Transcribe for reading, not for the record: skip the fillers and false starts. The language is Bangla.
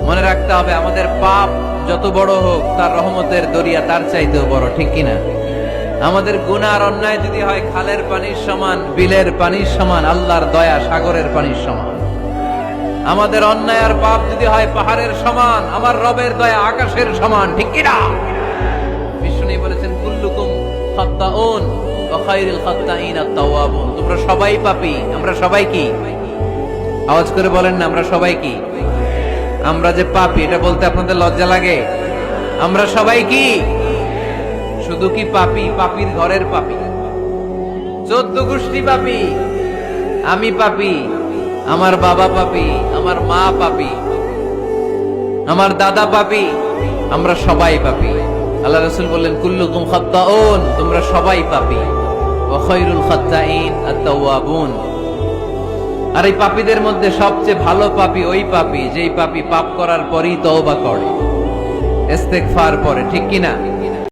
মনে রাখতে হবে আমাদের পাপ যত বড় হোক তার রহমতের দরিয়া তার চাইতেও বড়, ঠিক কিনা? আমাদের গুনাহ আর অন্যায় যদি হয় খালের পানির সমান, বিলের পানির সমান, আল্লাহর দয়া সাগরের পানির সমান। আমাদের অন্যায় আর পাপ যদি হয় পাহাড়ের সমান, আমার রবের দয়া আকাশের সমান, ঠিক কিনা? বিষ্ণু বলেছেন কুল্লুকুম খাত্তাউন ওয়া খায়রুল খাত্তাইন আত-তাওয়াবুন। তোমরা সবাই পাপী। আমরা সবাই কি? আওয়াজ করে বলেন না, আমরা সবাই কি? আমরা যে পাপী এটা বলতে আপনাদের লজ্জা লাগে? আমরা সবাই কি? শুধু কি পাপী? পাপীর ঘরের পাপী, 14 গোষ্ঠী পাপী। আমি পাপী, আমার বাবা পাপী, আমার মা পাপী, আমার দাদা পাপী, আমরা সবাই পাপী। আল্লাহ রাসূল বললেন কুল্লুকুম খাত্তাউন, তোমরা সবাই পাপী, ওয়া খায়রুল খাত্তাইন আত-তাওয়াবুন। আর এই পাপীদের মধ্যে সবচেয়ে ভালো পাপী ওই পাপী যেই পাপী পাপ করার পরই তওবা করে, ইস্তেগফার করে, ঠিক কিনা?